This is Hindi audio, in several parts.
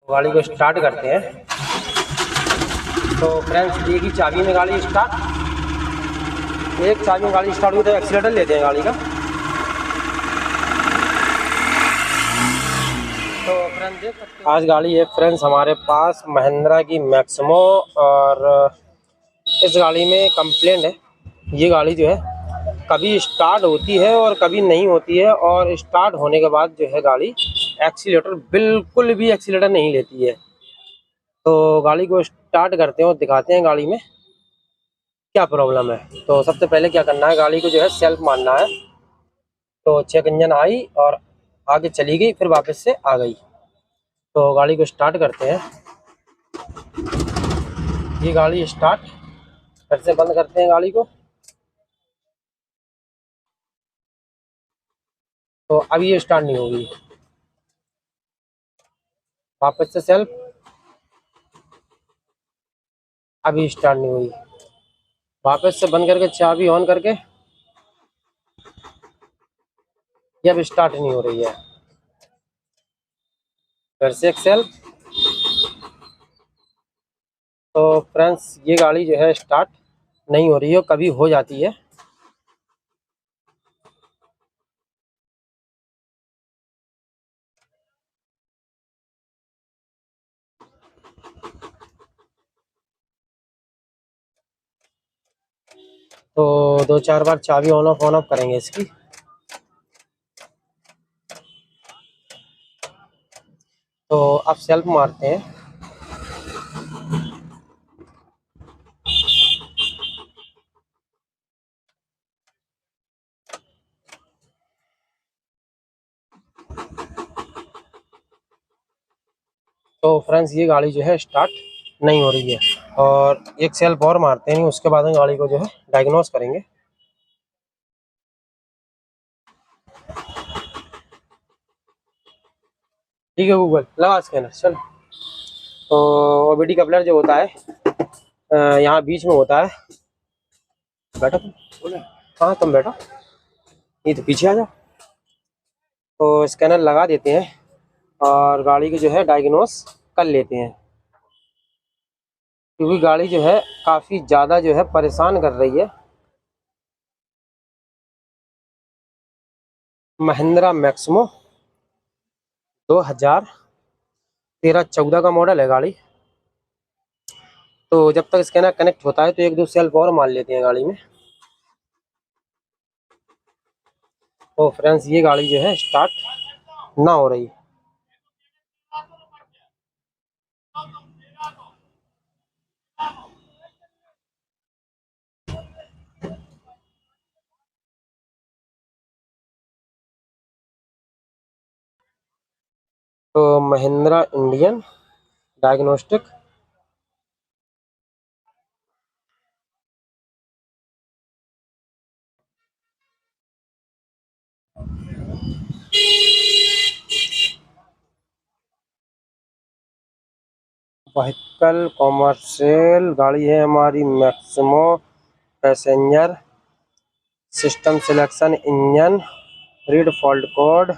गाड़ी को स्टार्ट करते हैं। तो फ्रेंड्स एक ही चाबी में गाड़ी स्टार्ट, एक चाबी में गाड़ी स्टार्ट हुई तो एक्सीलेटर लेते हैं गाड़ी का। तो फ्रेंड्स देख सकते हैं आज गाड़ी है फ्रेंड्स हमारे पास महिंद्रा की मैक्सिमो, और इस गाड़ी में कंप्लेंट है। ये गाड़ी जो है कभी स्टार्ट होती है और कभी नहीं होती है, और स्टार्ट होने के बाद जो है गाड़ी एक्सीलेटर बिल्कुल भी एक्सीलेटर नहीं लेती है। तो गाड़ी को स्टार्ट करते हैं और दिखाते हैं गाड़ी में क्या प्रॉब्लम है। तो सबसे पहले क्या करना है, गाड़ी को जो है सेल्फ मारना है। तो चेक इंजन आई और आगे चली गई, फिर वापस से आ गई। तो गाड़ी को स्टार्ट करते हैं। ये गाड़ी स्टार्ट, फिर से बंद करते हैं गाड़ी को। तो अब ये स्टार्ट नहीं होगी, वापस से सेल्फ, अभी स्टार्ट नहीं हुई, वापस से बंद करके चाबी ऑन करके ये अब स्टार्ट नहीं हो रही है। फिर से एक सेल्फ। तो फ्रेंड्स ये गाड़ी जो है स्टार्ट नहीं हो रही है, कभी हो जाती है। तो 2-4 बार चाबी ऑन ऑफ करेंगे इसकी। तो अब सेल्फ मारते हैं। तो फ्रेंड्स ये गाड़ी जो है स्टार्ट नहीं हो रही है, और एक सेल्फ और मारते हैं, उसके बाद में गाड़ी को जो है डायग्नोस करेंगे। ठीक है गूगल लगा स्कैनर चल। तो ओबीडी कपलर जो होता है यहाँ बीच में होता है। बैठो तुम, बोले हाँ तुम बैठो, नहीं तो पीछे आ जाओ। तो स्कैनर लगा देते हैं और गाड़ी को जो है डायग्नोस कर लेते हैं, क्योंकि गाड़ी जो है काफ़ी ज़्यादा जो है परेशान कर रही है। महिंद्रा मैक्सिमो 2013-14 का मॉडल है गाड़ी। तो जब तक स्कैनर कनेक्ट होता है तो एक दो सेल्फ और मार लेते हैं गाड़ी में। तो फ्रेंड्स ये गाड़ी जो है स्टार्ट ना हो रही। तो Mahindra Indian diagnostic. Vehicle commercial गाड़ी है हमारी Maximo, passenger system selection engine, read fault code.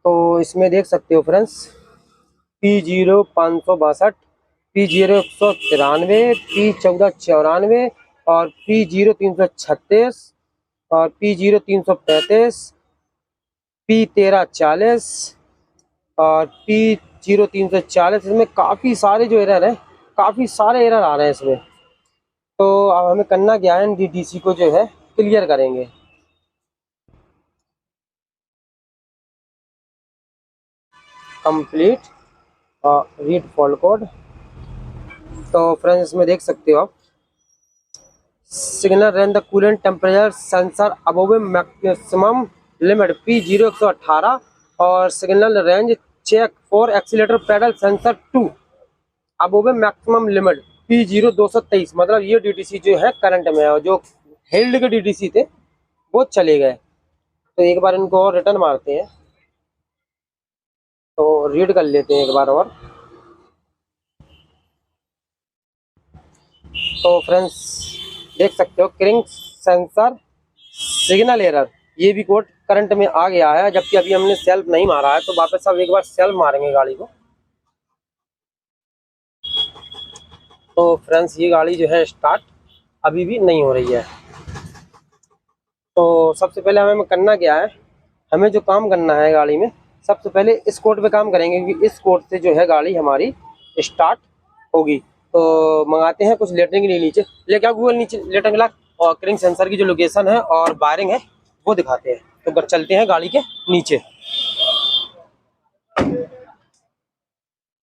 तो इसमें देख सकते हो फ्रेंड्स P0 562, P0 193, P14 94, और P0 336, और P0 335, P13 40, और P0 340। इसमें काफ़ी सारे जो एरर है, काफ़ी सारे एरर आ रहे हैं इसमें। तो अब हमें करना क्या है, डीटीसी को जो है क्लियर करेंगे। Complete read fault code. तो फ्रेंड्स इसमें देख सकते हो आप, signal range the coolant temperature sensor above maximum limit P0 118, और signal range check for accelerator pedal sensor 2 above maximum limit P0 223। मतलब ये डीटीसी जो है करंट में है, और जो हेल्ड के डीटीसी थे वो चले गए। तो एक बार इनको और रिटर्न मारते हैं, तो रीड कर लेते हैं एक बार और। तो फ्रेंड्स देख सकते हो क्रिंग सेंसर सिग्नल एरर, ये भी कोड करंट में आ गया है, जबकि अभी हमने सेल्फ नहीं मारा है। तो वापस अब एक बार सेल्फ मारेंगे गाड़ी को। तो फ्रेंड्स ये गाड़ी जो है स्टार्ट अभी भी नहीं हो रही है। तो सबसे पहले हमें करना क्या है, हमें जो काम करना है गाड़ी में, सबसे पहले इस कोड पे काम करेंगे, क्योंकि इस कोड से जो है गाड़ी हमारी स्टार्ट होगी। तो मंगाते हैं कुछ लेटरिंग के लिए, नीचे ले क्या गूगल, नीचे लेटरिंग ग्लास और क्रिंग सेंसर की जो लोकेशन है और वायरिंग है वो दिखाते हैं। तो चलते हैं गाड़ी के नीचे।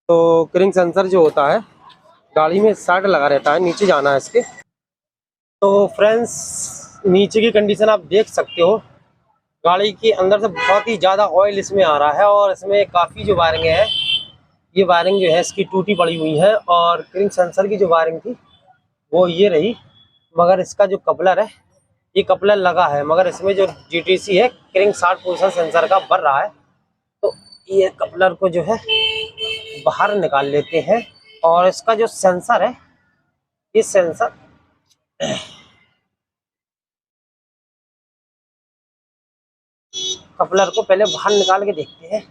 तो क्रिंग सेंसर जो होता है गाड़ी में साइड लगा रहता है, नीचे जाना है इसके। तो फ्रेंड्स नीचे की कंडीशन आप देख सकते हो, गाड़ी के अंदर से बहुत ही ज़्यादा ऑयल इसमें आ रहा है और इसमें काफ़ी जो वायरिंग है, ये वायरिंग जो है इसकी टूटी पड़ी हुई है। और क्रिंग सेंसर की जो वायरिंग थी वो ये रही, मगर इसका जो कपलर है ये कपलर लगा है, मगर इसमें जो जीटीसी है क्रिंग स्टार्ट पोजीशन सेंसर का बढ़ रहा है। तो ये कपलर को जो है बाहर निकाल लेते हैं और इसका जो सेंसर है, इस सेंसर कपलर को पहले बाहर निकाल के देखते हैं।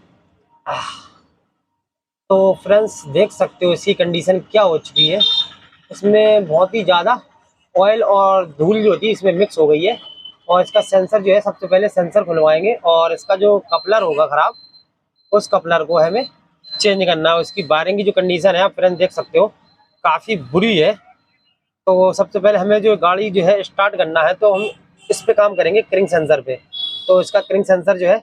तो फ्रेंड्स देख सकते हो इसकी कंडीशन क्या हो चुकी है, इसमें बहुत ही ज़्यादा ऑयल और धूल जो होती है इसमें मिक्स हो गई है। और इसका सेंसर जो है, सबसे पहले सेंसर खुलवाएंगे और इसका जो कपलर होगा ख़राब, उस कपलर को हमें चेंज करना है। उसकी वायरिंग की जो कंडीशन है आप फ्रेंड्स देख सकते हो काफ़ी बुरी है। तो सबसे पहले हमें जो गाड़ी जो है स्टार्ट करना है, तो हम इस पे काम करेंगे क्रिंग सेंसर पे। तो इसका क्रिंग सेंसर जो है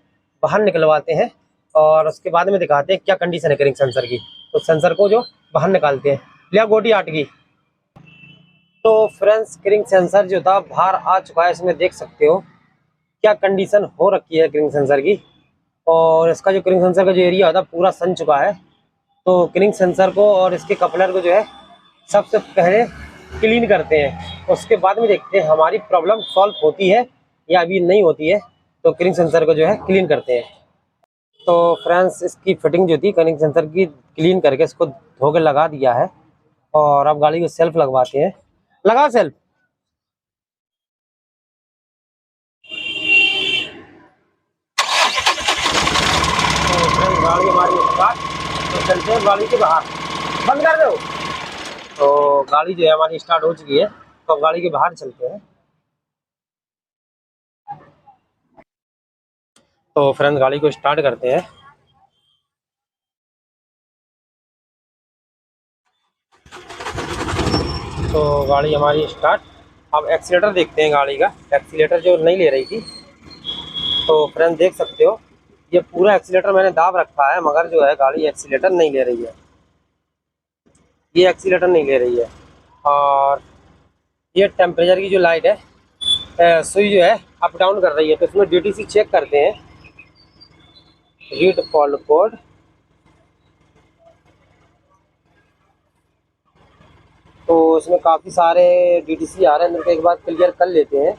बाहर निकलवाते हैं और उसके बाद में दिखाते हैं क्या कंडीशन है क्रिंग सेंसर की। तो सेंसर को जो बाहर निकालते हैं, लिया गोटी आट की। तो फ्रेंड्स क्रिंग सेंसर जो था बाहर आ चुका है, इसमें देख सकते हो क्या कंडीशन हो रखी है क्रिंग सेंसर की। और इसका जो क्रिंग सेंसर का जो एरिया होता है पूरा सन चुका है। तो क्रिंग सेंसर को और इसके कपलर को जो है सबसे पहले क्लीन करते हैं, उसके बाद में देखते हैं हमारी प्रॉब्लम सॉल्व होती है या अभी नहीं होती है। तो क्रिंग सेंसर को जो है क्लीन करते हैं। तो फ्रेंड्स इसकी फिटिंग जो थी क्रिंग सेंसर की क्लीन करके इसको धो के लगा दिया है और अब गाड़ी को सेल्फ लगवाते हैं। लगा सेल्फ। तो फ्रेंड्स गाड़ी हमारी स्टार्ट, तो चलते हैं गाड़ी के बाहर, बंद कर दो। तो गाड़ी जो है हमारी स्टार्ट हो चुकी है, तो अब गाड़ी के बाहर चलते हैं। तो फ्रेंड्स गाड़ी को स्टार्ट करते हैं। तो गाड़ी हमारी स्टार्ट। अब एक्सीलेटर देखते हैं गाड़ी का, एक्सीलेटर जो नहीं ले रही थी। तो फ्रेंड्स देख सकते हो ये पूरा एक्सीलेटर मैंने दाब रखा है, मगर जो है गाड़ी एक्सीलेटर नहीं ले रही है, ये एक्सीलेटर नहीं ले रही है। और ये टेम्परेचर की जो लाइट है सुई जो है अप डाउन कर रही है। तो इसमें डीटीसी चेक करते हैं, रीड फॉल्ट कोड। तो इसमें काफ़ी सारे डीटीसी आ रहे हैं, इनको एक बार क्लियर कर लेते हैं।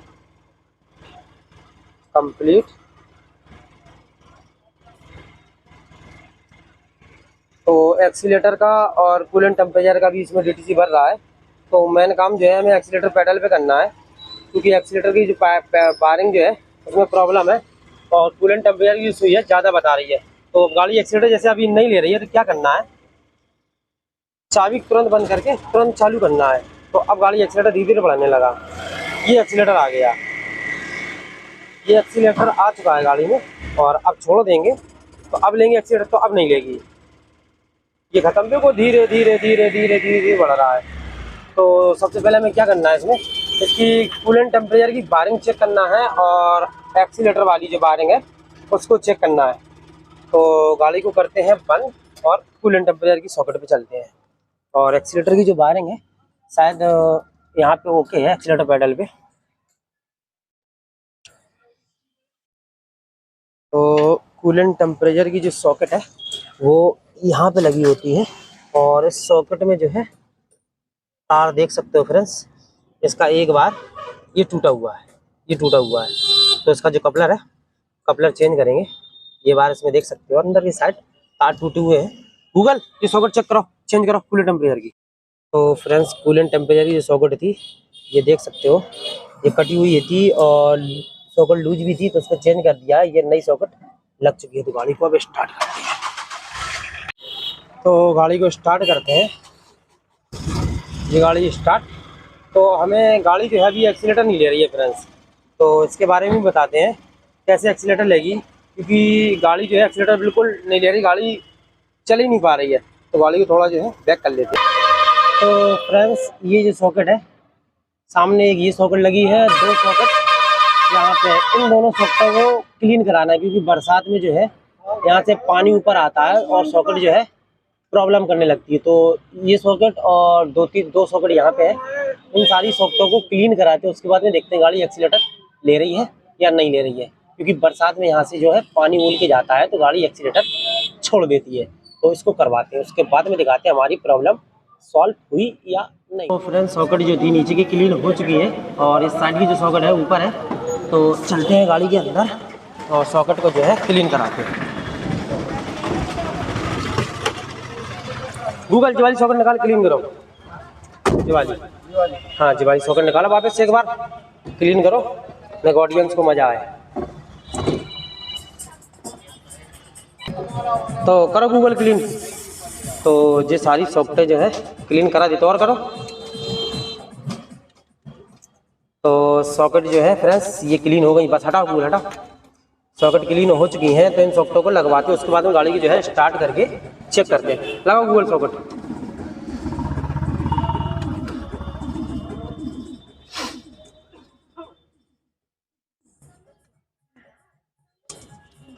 कंप्लीट। तो एक्सीलेटर का और कूलेंट टेम्परेचर का भी इसमें डीटीसी भर रहा है। तो मेन काम जो है हमें एक्सीलेटर पेडल पे करना है, क्योंकि एक्सीलेटर की जो वायरिंग जो है उसमें प्रॉब्लम है और कूलेंट टेम्परेचर की सुई है ज़्यादा बता रही है। तो गाड़ी एक्सीलेटर जैसे अभी नहीं ले रही है, तो क्या करना है, चाबी तुरंत बंद करके तुरंत चालू करना है। तो अब गाड़ी एक्सीलेटर धीरे धीरे बढ़ाने लगा, ये एक्सीलेटर आ गया, ये एक्सीलेटर आ चुका है गाड़ी में। और अब छोड़ देंगे, तो अब लेंगे एक्सीलेटर, तो अब नहीं लेगी, ये खत्म पे, वो धीरे धीरे धीरे धीरे धीरे धीरे बढ़ रहा है। तो सबसे पहले हमें क्या करना है, इसमें इसकी कूलेंट टेम्परेचर की वायरिंग चेक करना है और एक्सीलेटर वाली जो वायरिंग है उसको चेक करना है। तो गाड़ी को करते हैं बंद और कूलेंट टेम्परेचर की सॉकेट पे चलते हैं। और एक्सीलेटर की जो वायरिंग है शायद यहाँ पे ओके है एक्सीलेटर पेडल पे। तो कूलेंट टेम्परेचर की जो सॉकेट है वो यहाँ पे लगी होती है और इस सॉकेट में जो है तार देख सकते हो फ्रेंड्स, इसका एक बार ये टूटा हुआ है, ये टूटा हुआ है। तो इसका जो कपलर है, कपलर चेंज करेंगे। ये बार इसमें देख सकते हो अंदर की साइड तार टूटे हुए हैं। गूगल ये सॉकेट चेक करो, चेंज करो कूलेंट टेम्परेचर की। तो फ्रेंड्स कूलेंट टेम्परेचर की जो सॉकेट थी ये देख सकते हो, ये कटी हुई थी और सॉकेट लूज भी थी तो उसको चेंज कर दिया है। ये नई सॉकेट लग चुकी है। तो गाड़ी को अब स्टार्ट करते हैं। तो गाड़ी को स्टार्ट करते हैं। ये गाड़ी स्टार्ट। तो हमें गाड़ी जो है अभी एक्सीलेटर नहीं ले रही है फ्रेंड्स, तो इसके बारे में बताते हैं कैसे एक्सीलेटर लेगी, क्योंकि गाड़ी जो है एक्सीलेटर बिल्कुल नहीं ले रही, गाड़ी चल ही नहीं पा रही है। तो गाड़ी को थोड़ा जो है बैक कर लेते हैं। तो फ्रेंड्स ये जो सॉकेट है सामने एक ये सॉकेट लगी है, 2 सॉकेट यहाँ पे, इन दोनों सॉकेटों को क्लीन कराना है, क्योंकि बरसात में जो है यहाँ से पानी ऊपर आता है और सॉकेट जो है प्रॉब्लम करने लगती है। तो ये सॉकेट और 2 सॉकेट यहाँ पे है, इन सारी सॉकेटों को क्लीन कराते हैं। उसके बाद में देखते हैं गाड़ी एक्सीलेटर ले रही है या नहीं ले रही है, क्योंकि बरसात में यहाँ से जो है पानी उड़ के जाता है तो गाड़ी एक्सीलेटर छोड़ देती है। तो इसको करवाते हैं, उसके बाद में दिखाते हैं हमारी प्रॉब्लम सॉल्व हुई या नहीं। तो फ्रेंड्स सॉकेट जो थी नीचे की क्लीन हो चुकी है और इस साइड की जो सॉकेट है ऊपर है। तो चलते हैं गाड़ी के अंदर और सॉकेट को जो है क्लीन कराते हैं। गूगल जी वाली सॉकेट निकाल क्लीन करो। जी वाली, हाँ जी वाली सॉकेट निकालो, वापस से एक बार क्लीन करो, मेरे ऑडियंस को मज़ा आए। तो करो गूगल क्लीन। तो ये सारी सॉकेटें जो है क्लीन करा दी, तो और करो। तो सॉकेट जो है फ्रेंड्स ये क्लीन हो गई, बस हटाओ गूगल हटाओ। सॉकेट क्लीन हो चुकी हैं, तो इन सॉकेटों को लगवाते हैं। उसके बाद में गाड़ी की जो है स्टार्ट करके चेक करते हैं। लगाओ गूगल सॉकेट।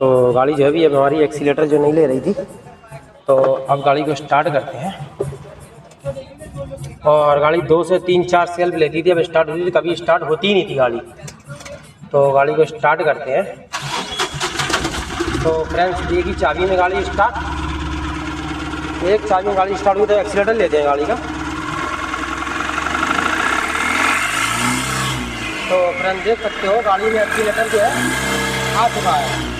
तो गाड़ी जो है भी अब हमारी एक्सीलेटर जो नहीं ले रही थी, तो अब गाड़ी को स्टार्ट करते हैं। और गाड़ी 2 से 3-4 सेल्फ लेती थी, अब स्टार्ट होती थी, कभी स्टार्ट होती ही नहीं थी गाड़ी। तो गाड़ी को स्टार्ट करते हैं। तो फ्रेंड्स देगी चाबी में गाड़ी स्टार्ट, एक चाबी में गाड़ी स्टार्ट हुई तो एक्सीलेटर लेते हैं गाड़ी का। तो फ्रेंड्स देख सकते हो गाड़ी में एक्सीलेटर जो है आ चुका है।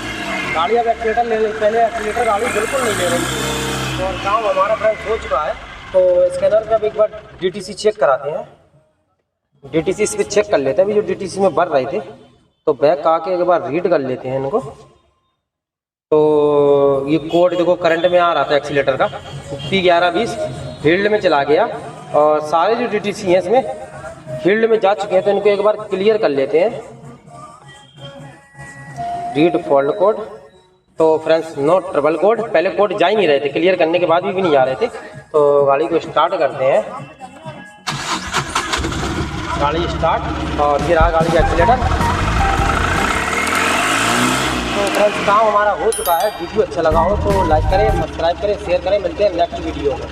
गाड़ी अब एक्सीलेटर ले रही, पहले एक्सीलेटर गाड़ी बिल्कुल नहीं ले रही थी और काम हमारा फ्रेंड्स हो चुका है। तो स्कैनर पे अब एक बार DTC चेक कराते हैं। DTC इस पर चेक कर लेते हैं। अभी जो DTC में भर रहे थे तो बैक आके एक बार रीड कर लेते हैं इनको। तो ये कोड देखो करंट में आ रहा था एक्सीलेटर का, P1120 फील्ड में चला गया और सारे जो DTC हैं इसमें फील्ड में जा चुके हैं। तो इनको एक बार क्लियर कर लेते हैं। Read fault code. तो फ्रेंड्स नो ट्रबल कोड, पहले कोड जा ही नहीं रहे थे, क्लियर करने के बाद भी नहीं जा रहे थे। तो गाड़ी को स्टार्ट करते हैं। गाड़ी स्टार्ट और ये रहा गाड़ी का एक्सीलेटर। तो फ्रेंड्स काम हमारा हो चुका है। वीडियो अच्छा लगा हो तो लाइक करें, सब्सक्राइब करें, शेयर करें। मिलते हैं नेक्स्ट वीडियो में।